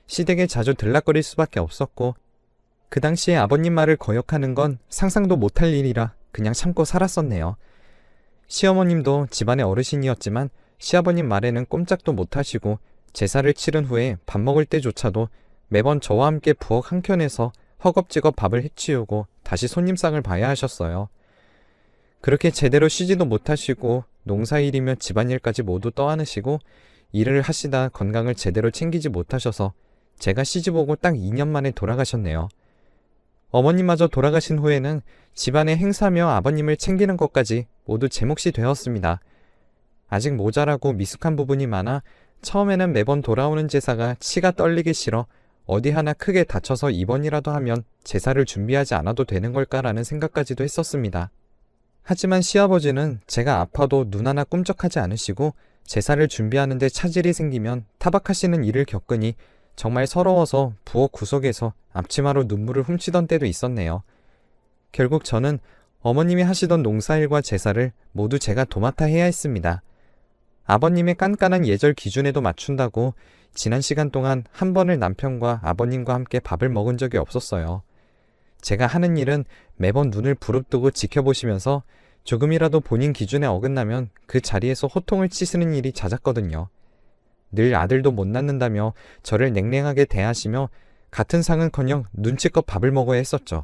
시댁에 자주 들락거릴 수밖에 없었고, 그 당시에 아버님 말을 거역하는 건 상상도 못할 일이라 그냥 참고 살았었네요. 시어머님도 집안의 어르신이었지만 시아버님 말에는 꼼짝도 못하시고 제사를 치른 후에 밥 먹을 때조차도 매번 저와 함께 부엌 한켠에서 허겁지겁 밥을 해치우고 다시 손님상을 봐야 하셨어요. 그렇게 제대로 쉬지도 못하시고 농사일이며 집안일까지 모두 떠안으시고 일을 하시다 건강을 제대로 챙기지 못하셔서 제가 시집오고 딱 2년 만에 돌아가셨네요. 어머님마저 돌아가신 후에는 집안의 행사며 아버님을 챙기는 것까지 모두 제 몫이 되었습니다. 아직 모자라고 미숙한 부분이 많아 처음에는 매번 돌아오는 제사가 치가 떨리기 싫어 어디 하나 크게 다쳐서 입원이라도 하면 제사를 준비하지 않아도 되는 걸까라는 생각까지도 했었습니다. 하지만 시아버지는 제가 아파도 눈 하나 꿈쩍하지 않으시고 제사를 준비하는 데 차질이 생기면 타박하시는 일을 겪으니 정말 서러워서 부엌 구석에서 앞치마로 눈물을 훔치던 때도 있었네요. 결국 저는 어머님이 하시던 농사일과 제사를 모두 제가 도맡아 해야 했습니다. 아버님의 깐깐한 예절 기준에도 맞춘다고 지난 시간 동안 한 번을 남편과 아버님과 함께 밥을 먹은 적이 없었어요. 제가 하는 일은 매번 눈을 부릅뜨고 지켜보시면서 조금이라도 본인 기준에 어긋나면 그 자리에서 호통을 치시는 일이 잦았거든요. 늘 아들도 못 낳는다며 저를 냉랭하게 대하시며 같은 상은커녕 눈치껏 밥을 먹어야 했었죠.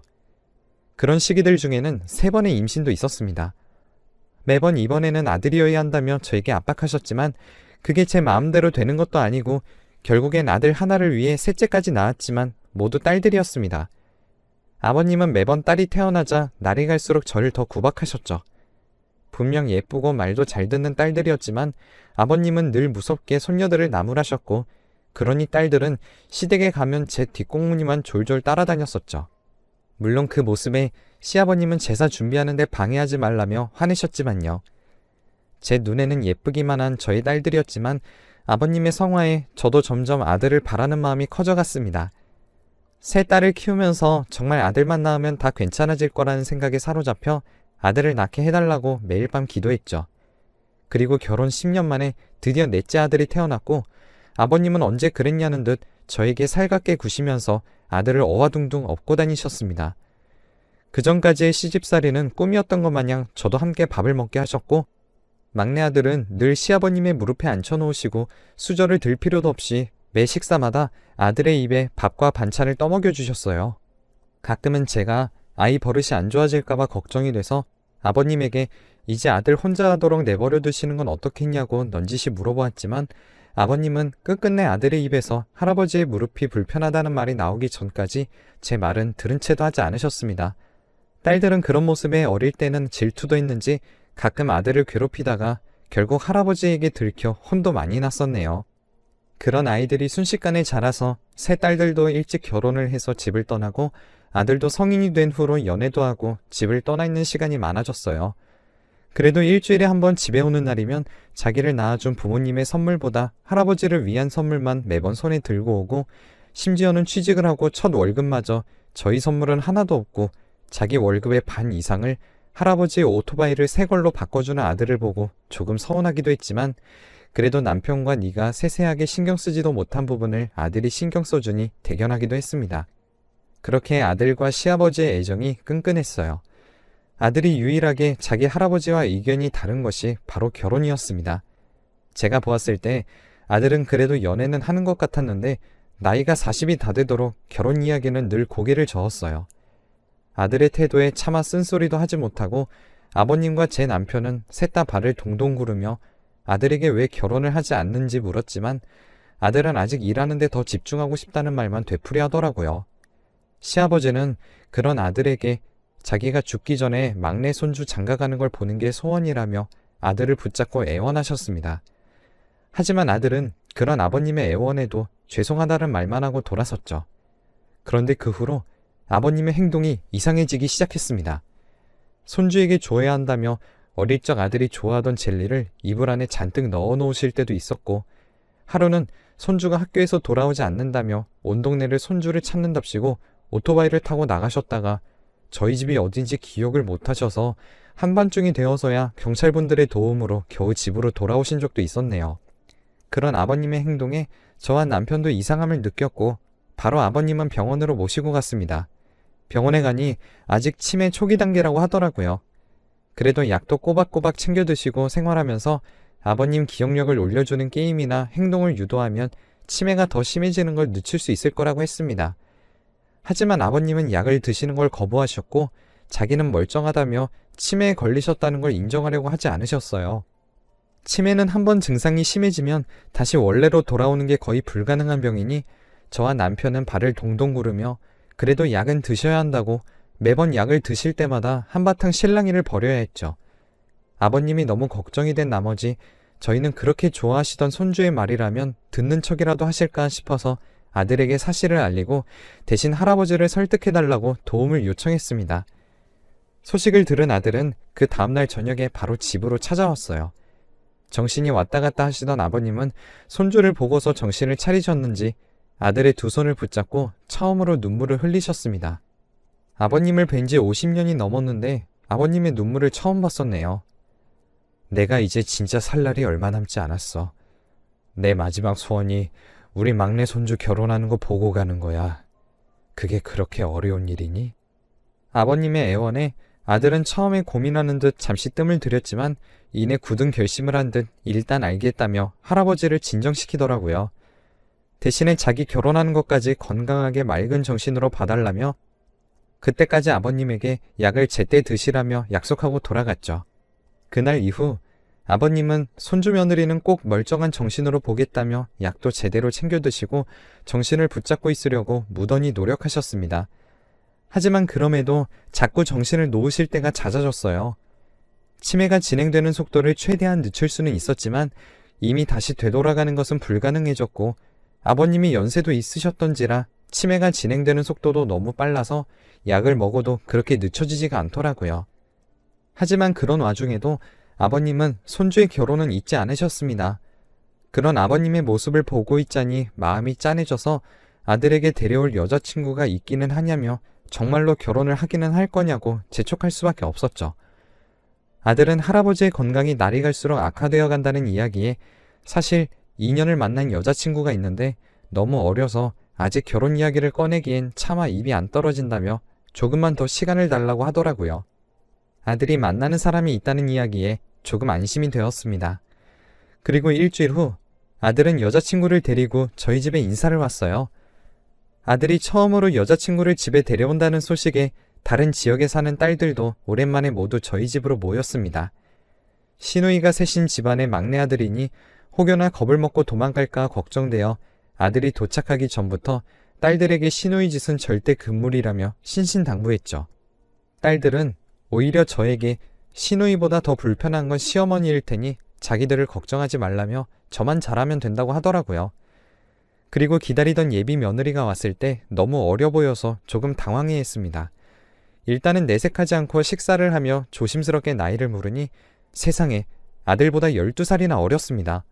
그런 시기들 중에는 3번의 임신도 있었습니다. 매번 이번에는 아들이어야 한다며 저에게 압박하셨지만 그게 제 마음대로 되는 것도 아니고 결국엔 아들 하나를 위해 셋째까지 낳았지만 모두 딸들이었습니다. 아버님은 매번 딸이 태어나자 날이 갈수록 저를 더 구박하셨죠. 분명 예쁘고 말도 잘 듣는 딸들이었지만 아버님은 늘 무섭게 손녀들을 나무라셨고 그러니 딸들은 시댁에 가면 제 뒷공무니만 졸졸 따라다녔었죠. 물론 그 모습에 시아버님은 제사 준비하는데 방해하지 말라며 화내셨지만요. 제 눈에는 예쁘기만 한 저희 딸들이었지만 아버님의 성화에 저도 점점 아들을 바라는 마음이 커져갔습니다. 세 딸을 키우면서 정말 아들만 낳으면 다 괜찮아질 거라는 생각에 사로잡혀 아들을 낳게 해달라고 매일 밤 기도했죠. 그리고 결혼 10년 만에 드디어 넷째 아들이 태어났고 아버님은 언제 그랬냐는 듯 저에게 살갑게 구시면서 아들을 어와둥둥 업고 다니셨습니다. 그전까지의 시집살이는 꿈이었던 것 마냥 저도 함께 밥을 먹게 하셨고 막내 아들은 늘 시아버님의 무릎에 앉혀놓으시고 수저를 들 필요도 없이 매 식사마다 아들의 입에 밥과 반찬을 떠먹여 주셨어요. 가끔은 제가 아이 버릇이 안 좋아질까봐 걱정이 돼서 아버님에게 이제 아들 혼자 하도록 내버려 두시는 건 어떻겠냐고 넌지시 물어보았지만 아버님은 끝끝내 아들의 입에서 할아버지의 무릎이 불편하다는 말이 나오기 전까지 제 말은 들은 채도 하지 않으셨습니다. 딸들은 그런 모습에 어릴 때는 질투도 했는지 가끔 아들을 괴롭히다가 결국 할아버지에게 들켜 혼도 많이 났었네요. 그런 아이들이 순식간에 자라서 세 딸들도 일찍 결혼을 해서 집을 떠나고 아들도 성인이 된 후로 연애도 하고 집을 떠나 있는 시간이 많아졌어요. 그래도 일주일에 한 번 집에 오는 날이면 자기를 낳아준 부모님의 선물보다 할아버지를 위한 선물만 매번 손에 들고 오고 심지어는 취직을 하고 첫 월급마저 저희 선물은 하나도 없고 자기 월급의 반 이상을 할아버지의 오토바이를 새 걸로 바꿔주는 아들을 보고 조금 서운하기도 했지만 그래도 남편과 네가 세세하게 신경 쓰지도 못한 부분을 아들이 신경 써주니 대견하기도 했습니다. 그렇게 아들과 시아버지의 애정이 끈끈했어요. 아들이 유일하게 자기 할아버지와 의견이 다른 것이 바로 결혼이었습니다. 제가 보았을 때 아들은 그래도 연애는 하는 것 같았는데 나이가 40이 다 되도록 결혼 이야기는 늘 고개를 저었어요. 아들의 태도에 차마 쓴소리도 하지 못하고 아버님과 제 남편은 셋 다 발을 동동 구르며 아들에게 왜 결혼을 하지 않는지 물었지만 아들은 아직 일하는 데 더 집중하고 싶다는 말만 되풀이 하더라고요. 시아버지는 그런 아들에게 자기가 죽기 전에 막내 손주 장가가는 걸 보는 게 소원이라며 아들을 붙잡고 애원하셨습니다. 하지만 아들은 그런 아버님의 애원에도 죄송하다는 말만 하고 돌아섰죠. 그런데 그 후로 아버님의 행동이 이상해지기 시작했습니다. 손주에게 줘야 한다며 어릴 적 아들이 좋아하던 젤리를 이불 안에 잔뜩 넣어 놓으실 때도 있었고 하루는 손주가 학교에서 돌아오지 않는다며 온 동네를 손주를 찾는답시고 오토바이를 타고 나가셨다가 저희 집이 어딘지 기억을 못하셔서 한밤중이 되어서야 경찰분들의 도움으로 겨우 집으로 돌아오신 적도 있었네요. 그런 아버님의 행동에 저와 남편도 이상함을 느꼈고 바로 아버님은 병원으로 모시고 갔습니다. 병원에 가니 아직 치매 초기 단계라고 하더라고요. 그래도 약도 꼬박꼬박 챙겨 드시고 생활하면서 아버님 기억력을 올려주는 게임이나 행동을 유도하면 치매가 더 심해지는 걸 늦출 수 있을 거라고 했습니다. 하지만 아버님은 약을 드시는 걸 거부하셨고 자기는 멀쩡하다며 치매에 걸리셨다는 걸 인정하려고 하지 않으셨어요. 치매는 한번 증상이 심해지면 다시 원래로 돌아오는 게 거의 불가능한 병이니 저와 남편은 발을 동동 구르며 그래도 약은 드셔야 한다고 매번 약을 드실 때마다 한바탕 실랑이를 벌여야 했죠. 아버님이 너무 걱정이 된 나머지 저희는 그렇게 좋아하시던 손주의 말이라면 듣는 척이라도 하실까 싶어서 아들에게 사실을 알리고 대신 할아버지를 설득해달라고 도움을 요청했습니다. 소식을 들은 아들은 그 다음날 저녁에 바로 집으로 찾아왔어요. 정신이 왔다 갔다 하시던 아버님은 손주를 보고서 정신을 차리셨는지 아들의 두 손을 붙잡고 처음으로 눈물을 흘리셨습니다. 아버님을 뵌 지 50년이 넘었는데 아버님의 눈물을 처음 봤었네요. 내가 이제 진짜 살 날이 얼마 남지 않았어. 내 마지막 소원이 우리 막내 손주 결혼하는 거 보고 가는 거야. 그게 그렇게 어려운 일이니? 아버님의 애원에 아들은 처음에 고민하는 듯 잠시 뜸을 들였지만 이내 굳은 결심을 한 듯 일단 알겠다며 할아버지를 진정시키더라고요. 대신에 자기 결혼하는 것까지 건강하게 맑은 정신으로 봐달라며 그때까지 아버님에게 약을 제때 드시라며 약속하고 돌아갔죠. 그날 이후 아버님은 손주 며느리는 꼭 멀쩡한 정신으로 보겠다며 약도 제대로 챙겨 드시고 정신을 붙잡고 있으려고 무던히 노력하셨습니다. 하지만 그럼에도 자꾸 정신을 놓으실 때가 잦아졌어요. 치매가 진행되는 속도를 최대한 늦출 수는 있었지만 이미 다시 되돌아가는 것은 불가능해졌고 아버님이 연세도 있으셨던지라 치매가 진행되는 속도도 너무 빨라서 약을 먹어도 그렇게 늦춰지지가 않더라고요. 하지만 그런 와중에도 아버님은 손주의 결혼은 잊지 않으셨습니다. 그런 아버님의 모습을 보고 있자니 마음이 짠해져서 아들에게 데려올 여자친구가 있기는 하냐며 정말로 결혼을 하기는 할 거냐고 재촉할 수밖에 없었죠. 아들은 할아버지의 건강이 날이 갈수록 악화되어 간다는 이야기에 사실 2년을 만난 여자친구가 있는데 너무 어려서 아직 결혼 이야기를 꺼내기엔 차마 입이 안 떨어진다며 조금만 더 시간을 달라고 하더라고요. 아들이 만나는 사람이 있다는 이야기에 조금 안심이 되었습니다. 그리고 일주일 후 아들은 여자친구를 데리고 저희 집에 인사를 왔어요. 아들이 처음으로 여자친구를 집에 데려온다는 소식에 다른 지역에 사는 딸들도 오랜만에 모두 저희 집으로 모였습니다. 시누이가 셋인 집안의 막내 아들이니 혹여나 겁을 먹고 도망갈까 걱정되어 아들이 도착하기 전부터 딸들에게 시누이 짓은 절대 금물이라며 신신당부했죠. 딸들은 오히려 저에게 시누이보다 더 불편한 건 시어머니일 테니 자기들을 걱정하지 말라며 저만 잘하면 된다고 하더라고요. 그리고 기다리던 예비 며느리가 왔을 때 너무 어려 보여서 조금 당황해했습니다. 일단은 내색하지 않고 식사를 하며 조심스럽게 나이를 물으니 세상에 아들보다 12살이나 어렸습니다.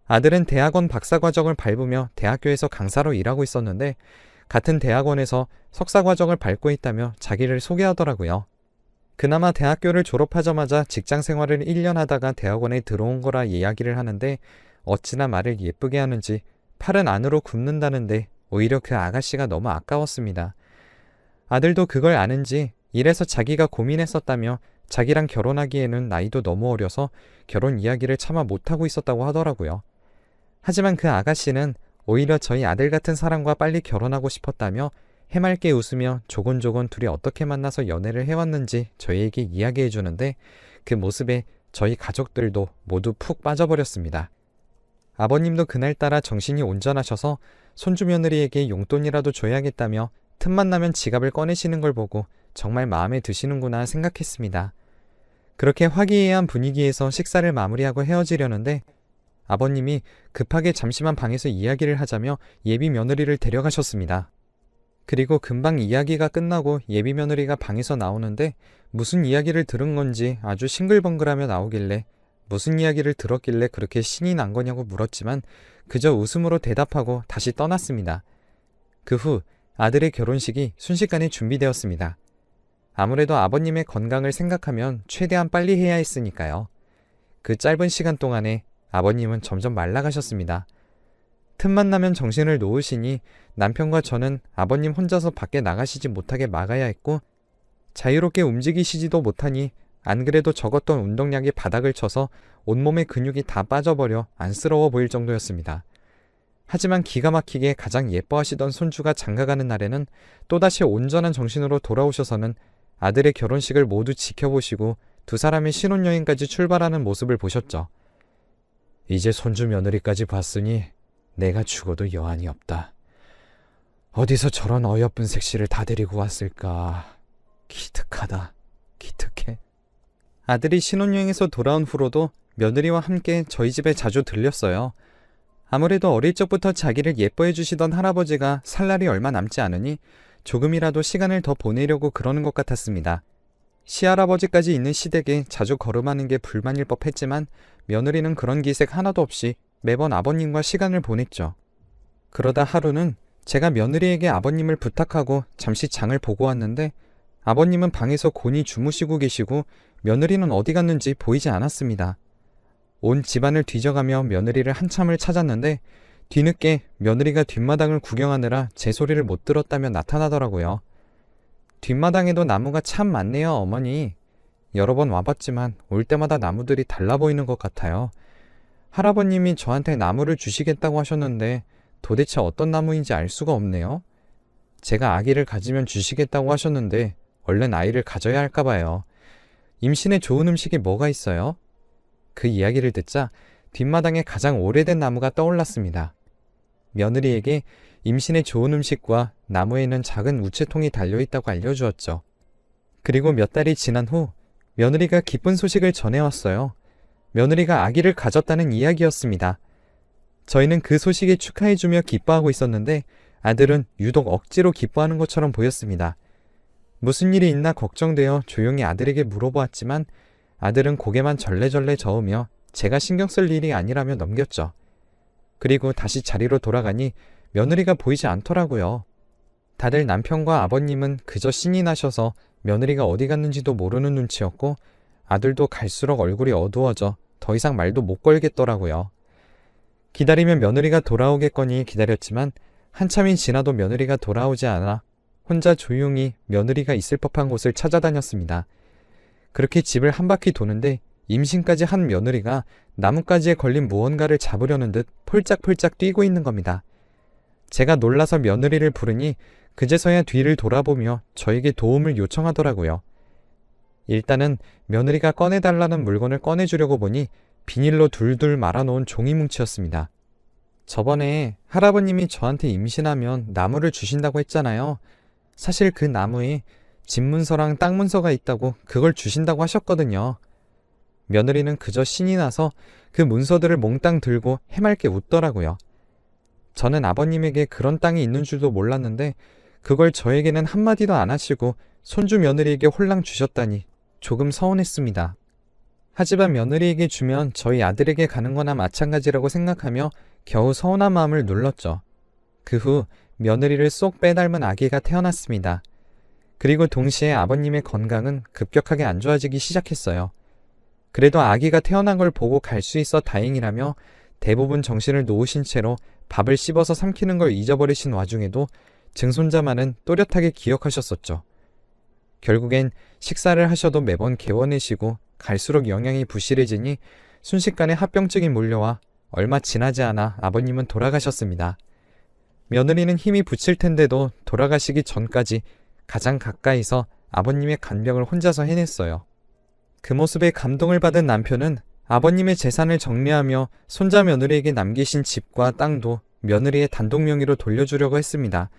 아들은 대학원 박사과정을 밟으며 대학교에서 강사로 일하고 있었는데 같은 대학원에서 석사과정을 밟고 있다며 자기를 소개하더라고요. 그나마 대학교를 졸업하자마자 직장 생활을 1년 하다가 대학원에 들어온 거라 이야기를 하는데 어찌나 말을 예쁘게 하는지 팔은 안으로 굽는다는데 오히려 그 아가씨가 너무 아까웠습니다. 아들도 그걸 아는지 이래서 자기가 고민했었다며 자기랑 결혼하기에는 나이도 너무 어려서 결혼 이야기를 차마 못하고 있었다고 하더라고요. 하지만 그 아가씨는 오히려 저희 아들 같은 사람과 빨리 결혼하고 싶었다며 해맑게 웃으며 조곤조곤 둘이 어떻게 만나서 연애를 해왔는지 저희에게 이야기해 주는데 그 모습에 저희 가족들도 모두 푹 빠져버렸습니다. 아버님도 그날따라 정신이 온전하셔서 손주 며느리에게 용돈이라도 줘야겠다며 틈만 나면 지갑을 꺼내시는 걸 보고 정말 마음에 드시는구나 생각했습니다. 그렇게 화기애애한 분위기에서 식사를 마무리하고 헤어지려는데 아버님이 급하게 잠시만 방에서 이야기를 하자며 예비 며느리를 데려가셨습니다. 그리고 금방 이야기가 끝나고 예비 며느리가 방에서 나오는데 무슨 이야기를 들은 건지 아주 싱글벙글하며 나오길래 무슨 이야기를 들었길래 그렇게 신이 난 거냐고 물었지만 그저 웃음으로 대답하고 다시 떠났습니다. 그 후 아들의 결혼식이 순식간에 준비되었습니다. 아무래도 아버님의 건강을 생각하면 최대한 빨리 해야 했으니까요. 그 짧은 시간 동안에 아버님은 점점 말라가셨습니다. 틈만 나면 정신을 놓으시니 남편과 저는 아버님 혼자서 밖에 나가시지 못하게 막아야 했고 자유롭게 움직이시지도 못하니 안 그래도 적었던 운동량이 바닥을 쳐서 온몸의 근육이 다 빠져버려 안쓰러워 보일 정도였습니다. 하지만 기가 막히게 가장 예뻐하시던 손주가 장가가는 날에는 또다시 온전한 정신으로 돌아오셔서는 아들의 결혼식을 모두 지켜보시고 두 사람의 신혼여행까지 출발하는 모습을 보셨죠. 이제 손주 며느리까지 봤으니 내가 죽어도 여한이 없다. 어디서 저런 어여쁜 색시를 다 데리고 왔을까. 기특하다. 기특해. 아들이 신혼여행에서 돌아온 후로도 며느리와 함께 저희 집에 자주 들렸어요. 아무래도 어릴 적부터 자기를 예뻐해 주시던 할아버지가 살 날이 얼마 남지 않으니 조금이라도 시간을 더 보내려고 그러는 것 같았습니다. 시할아버지까지 있는 시댁에 자주 걸음하는 게 불만일 법했지만 며느리는 그런 기색 하나도 없이 매번 아버님과 시간을 보냈죠. 그러다 하루는 제가 며느리에게 아버님을 부탁하고 잠시 장을 보고 왔는데 아버님은 방에서 곤히 주무시고 계시고 며느리는 어디 갔는지 보이지 않았습니다. 온 집안을 뒤져가며 며느리를 한참을 찾았는데 뒤늦게 며느리가 뒷마당을 구경하느라 제 소리를 못 들었다며 나타나더라고요. 뒷마당에도 나무가 참 많네요, 어머니. 여러 번 와봤지만 올 때마다 나무들이 달라 보이는 것 같아요. 할아버님이 저한테 나무를 주시겠다고 하셨는데 도대체 어떤 나무인지 알 수가 없네요. 제가 아기를 가지면 주시겠다고 하셨는데 얼른 아이를 가져야 할까 봐요. 임신에 좋은 음식이 뭐가 있어요? 그 이야기를 듣자 뒷마당에 가장 오래된 나무가 떠올랐습니다. 며느리에게 임신에 좋은 음식과 나무에는 작은 우체통이 달려있다고 알려주었죠. 그리고 몇 달이 지난 후 며느리가 기쁜 소식을 전해왔어요. 며느리가 아기를 가졌다는 이야기였습니다. 저희는 그 소식에 축하해주며 기뻐하고 있었는데 아들은 유독 억지로 기뻐하는 것처럼 보였습니다. 무슨 일이 있나 걱정되어 조용히 아들에게 물어보았지만 아들은 고개만 절레절레 저으며 제가 신경 쓸 일이 아니라며 넘겼죠. 그리고 다시 자리로 돌아가니 며느리가 보이지 않더라고요. 다들 남편과 아버님은 그저 신이 나셔서 며느리가 어디 갔는지도 모르는 눈치였고 아들도 갈수록 얼굴이 어두워져 더 이상 말도 못 걸겠더라고요. 기다리면 며느리가 돌아오겠거니 기다렸지만 한참이 지나도 며느리가 돌아오지 않아 혼자 조용히 며느리가 있을 법한 곳을 찾아다녔습니다. 그렇게 집을 한 바퀴 도는데 임신까지 한 며느리가 나뭇가지에 걸린 무언가를 잡으려는 듯 폴짝폴짝 뛰고 있는 겁니다. 제가 놀라서 며느리를 부르니 그제서야 뒤를 돌아보며 저에게 도움을 요청하더라고요. 일단은 며느리가 꺼내달라는 물건을 꺼내주려고 보니 비닐로 둘둘 말아놓은 종이뭉치였습니다. 저번에 할아버님이 저한테 임신하면 나무를 주신다고 했잖아요. 사실 그 나무에 집 문서랑 땅 문서가 있다고 그걸 주신다고 하셨거든요. 며느리는 그저 신이 나서 그 문서들을 몽땅 들고 해맑게 웃더라고요. 저는 아버님에게 그런 땅이 있는 줄도 몰랐는데 그걸 저에게는 한마디도 안 하시고 손주 며느리에게 홀랑 주셨다니 조금 서운했습니다. 하지만 며느리에게 주면 저희 아들에게 가는 거나 마찬가지라고 생각하며 겨우 서운한 마음을 눌렀죠. 그 후 며느리를 쏙 빼닮은 아기가 태어났습니다. 그리고 동시에 아버님의 건강은 급격하게 안 좋아지기 시작했어요. 그래도 아기가 태어난 걸 보고 갈 수 있어 다행이라며 대부분 정신을 놓으신 채로 밥을 씹어서 삼키는 걸 잊어버리신 와중에도 증손자만은 또렷하게 기억하셨었죠. 결국엔 식사를 하셔도 매번 개워내시고 갈수록 영양이 부실해지니 순식간에 합병증이 몰려와 얼마 지나지 않아 아버님은 돌아가셨습니다. 며느리는 힘이 붙일 텐데도 돌아가시기 전까지 가장 가까이서 아버님의 간병을 혼자서 해냈어요. 그 모습에 감동을 받은 남편은 아버님의 재산을 정리하며 손자 며느리에게 남기신 집과 땅도 며느리의 단독 명의로 돌려주려고 했습니다.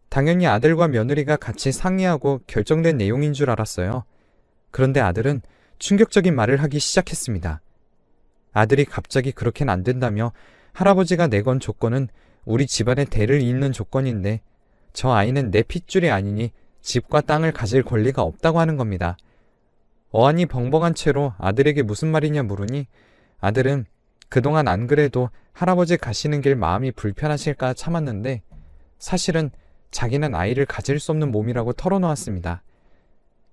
당연히 아들과 며느리가 같이 상의하고 결정된 내용인 줄 알았어요. 그런데 아들은 충격적인 말을 하기 시작했습니다. 아들이 갑자기 그렇게는 안 된다며 할아버지가 내건 조건은 우리 집안의 대를 잇는 조건인데 저 아이는 내 핏줄이 아니니 집과 땅을 가질 권리가 없다고 하는 겁니다. 어안이 벙벙한 채로 아들에게 무슨 말이냐 물으니 아들은 그동안 안 그래도 할아버지 가시는 길 마음이 불편하실까 참았는데 사실은 자기는 아이를 가질 수 없는 몸이라고 털어놓았습니다.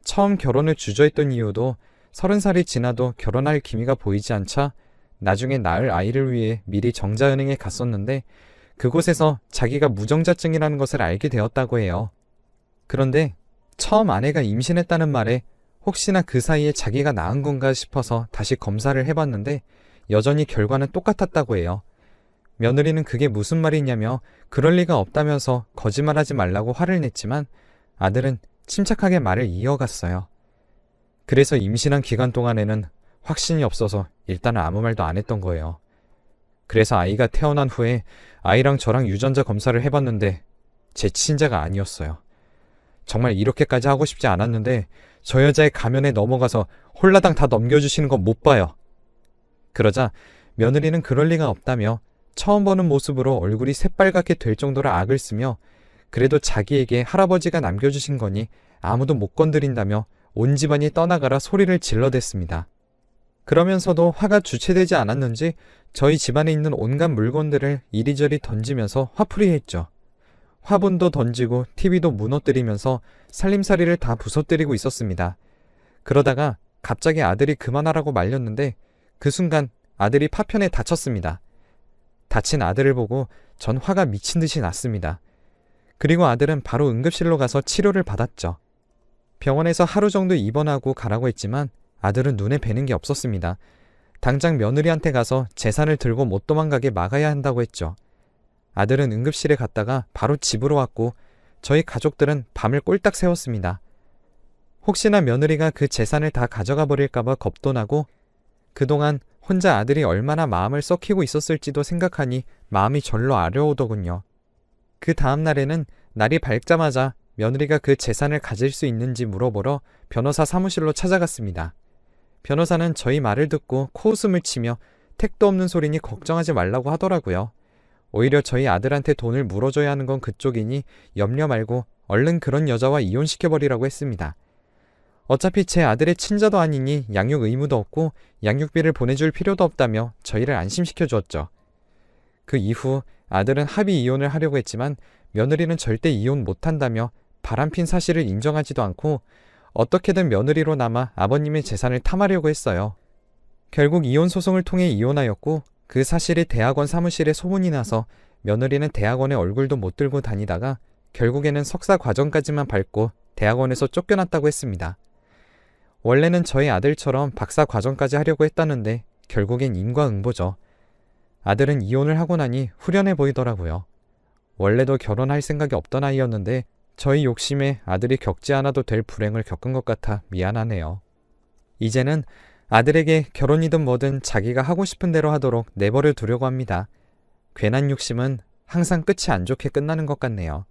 처음 결혼을 주저했던 이유도 30살이 지나도 결혼할 기미가 보이지 않자 나중에 낳을 아이를 위해 미리 정자은행에 갔었는데 그곳에서 자기가 무정자증이라는 것을 알게 되었다고 해요. 그런데 처음 아내가 임신했다는 말에 혹시나 그 사이에 자기가 낳은 건가 싶어서 다시 검사를 해봤는데 여전히 결과는 똑같았다고 해요. 며느리는 그게 무슨 말이냐며 그럴 리가 없다면서 거짓말하지 말라고 화를 냈지만 아들은 침착하게 말을 이어갔어요. 그래서 임신한 기간 동안에는 확신이 없어서 일단은 아무 말도 안 했던 거예요. 그래서 아이가 태어난 후에 아이랑 저랑 유전자 검사를 해봤는데 제 친자가 아니었어요. 정말 이렇게까지 하고 싶지 않았는데 저 여자의 가면에 넘어가서 홀라당 다 넘겨주시는 건 못 봐요. 그러자 며느리는 그럴 리가 없다며 처음 보는 모습으로 얼굴이 새빨갛게 될 정도로 악을 쓰며 그래도 자기에게 할아버지가 남겨주신 거니 아무도 못 건드린다며 온 집안이 떠나가라 소리를 질러댔습니다. 그러면서도 화가 주체되지 않았는지 저희 집안에 있는 온갖 물건들을 이리저리 던지면서 화풀이했죠. 화분도 던지고 TV도 무너뜨리면서 살림살이를 다 부서뜨리고 있었습니다. 그러다가 갑자기 아들이 그만하라고 말렸는데 그 순간 아들이 파편에 다쳤습니다. 다친 아들을 보고 전 화가 미친 듯이 났습니다. 그리고 아들은 바로 응급실로 가서 치료를 받았죠. 병원에서 하루 정도 입원하고 가라고 했지만 아들은 눈에 뵈는 게 없었습니다. 당장 며느리한테 가서 재산을 들고 못 도망가게 막아야 한다고 했죠. 아들은 응급실에 갔다가 바로 집으로 왔고 저희 가족들은 밤을 꼴딱 새웠습니다. 혹시나 며느리가 그 재산을 다 가져가 버릴까봐 겁도 나고 그동안 혼자 아들이 얼마나 마음을 썩히고 있었을지도 생각하니 마음이 절로 아려오더군요. 그 다음 날에는 날이 밝자마자 며느리가 그 재산을 가질 수 있는지 물어보러 변호사 사무실로 찾아갔습니다. 변호사는 저희 말을 듣고 코웃음을 치며 택도 없는 소리니 걱정하지 말라고 하더라고요. 오히려 저희 아들한테 돈을 물어줘야 하는 건 그쪽이니 염려 말고 얼른 그런 여자와 이혼시켜버리라고 했습니다. 어차피 제 아들의 친자도 아니니 양육 의무도 없고 양육비를 보내줄 필요도 없다며 저희를 안심시켜 주었죠. 그 이후 아들은 합의 이혼을 하려고 했지만 며느리는 절대 이혼 못한다며 바람핀 사실을 인정하지도 않고 어떻게든 며느리로 남아 아버님의 재산을 탐하려고 했어요. 결국 이혼 소송을 통해 이혼하였고 그 사실이 대학원 사무실에 소문이 나서 며느리는 대학원에 얼굴도 못 들고 다니다가 결국에는 석사 과정까지만 밟고 대학원에서 쫓겨났다고 했습니다. 원래는 저희 아들처럼 박사 과정까지 하려고 했다는데 결국엔 인과응보죠. 아들은 이혼을 하고 나니 후련해 보이더라고요. 원래도 결혼할 생각이 없던 아이였는데 저희 욕심에 아들이 겪지 않아도 될 불행을 겪은 것 같아 미안하네요. 이제는 아들에게 결혼이든 뭐든 자기가 하고 싶은 대로 하도록 내버려 두려고 합니다. 괜한 욕심은 항상 끝이 안 좋게 끝나는 것 같네요.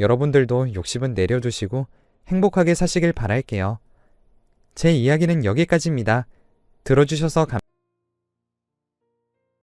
여러분들도 욕심은 내려두시고 행복하게 사시길 바랄게요. 제 이야기는 여기까지입니다. 들어주셔서 감사합니다.